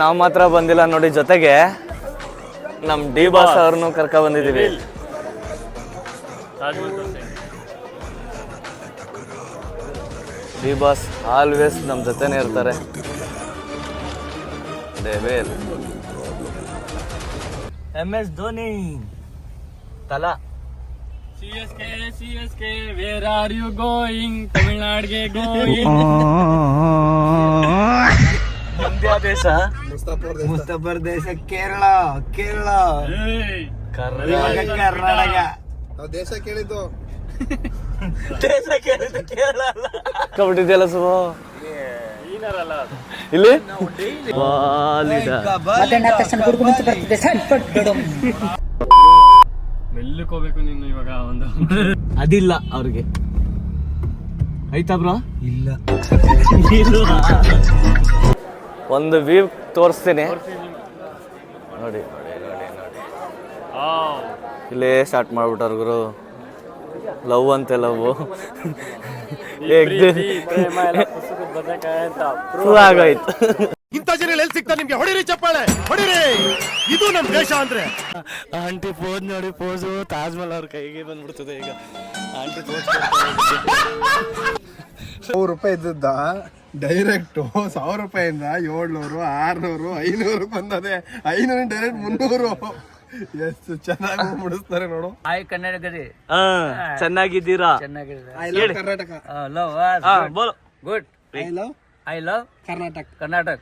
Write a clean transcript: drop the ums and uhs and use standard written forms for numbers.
ನಾವು ಮಾತ್ರ ಬಂದಿಲ್ಲ ನೋಡಿ, ಜೊತೆಗೆ ನಮ್ ಡಿ ಬಾಸ್ ಅವ್ರನ್ನು ಕರ್ಕ ಬಂದಿದೀವಿ. ಡಿ ಬಾಸ್ ಆಲ್ವೇಸ್ ನಮ್ ಜೊತೆನೆ ಇರ್ತಾರೆ. MS ಧೋನಿ ತಲಾ CSK, where are you going? ತಮಿಳ್ನಾಡಿಗೆ ಗೋಯಿಂಗ್. ಮಂಡ್ಯ ದೇಶ, ಮುಸ್ತಫರ್ ದೇಶ, ಕೇರಳ ಕರ್ನಾಟಕ. ದೇಶ ಕೇಳಿದ್ದು ಕೇರಳ ಅಲ್ಲ. ಕಬಡ್ಡಿದೆಯಲ್ಲ ಸುಮೋ ಇಲ್ಲಿ ಮೆಲ್ಲಕ್ ಹೋಗ್ಬೇಕು ನೀನು ಇವಾಗ. ಒಂದು ಅದಿಲ್ಲ ಅವ್ರಿಗೆ, ಆಯ್ತಾ ಬ್ರೋ? ಇಲ್ಲ. ಒಂದು ವ್ಯೂ ತೋರಿಸ್ತೀನಿ ನೋಡಿ. ಇಲ್ಲೇ ಸ್ಟಾರ್ಟ್ ಮಾಡ್ಬಿಟ್ಟಾರ ಗುರು. ಲವ್ ಅಂತೆ ಲವ್ ಆಗೋಯ್ತು. ಇಂಥ ಜನ ಎಲ್ಲಿ ಸಿಗ್ತಾರೆ ನಿಮ್ಗೆ? ಹೊಡಿರಿ ಚಪ್ಪಾಳೆ, ಹೊಡಿರಿ. ಇದು ನಮ್ ದೇಶ ಅಂದ್ರೆ. ಆಂಟಿ ಪೋಸ್ ನೋಡಿ, ಪೋಸು ತಾಜ್ ಮಹಲ್ ಅವ್ರ ಕೈಗೆ ಬಂದ್ಬಿಡ್ತದೆ ಈಗ. ಆಂಟಿ ಪೋಸ್ ₹100 ಇದ್ದದ್ದ ಡೈರೆಕ್ಟ್ 1000 ರೂಪಾಯಿಂದ 700, 600, 500 ಬಂದದೆ. 500 ಡೈರೆಕ್ಟ್ 300. ಎಷ್ಟು ಚೆನ್ನಾಗಿ ಮುಡಿಸ್ತಾರೆ ನೋಡು. ಆಯ್ ಕನ್ನಡಗರಿ ಚೆನ್ನಾಗಿದ್ದೀರಾ? I love Karnataka. ಲವ್ ಬೋಲು good. I love I love Karnataka. Karnataka.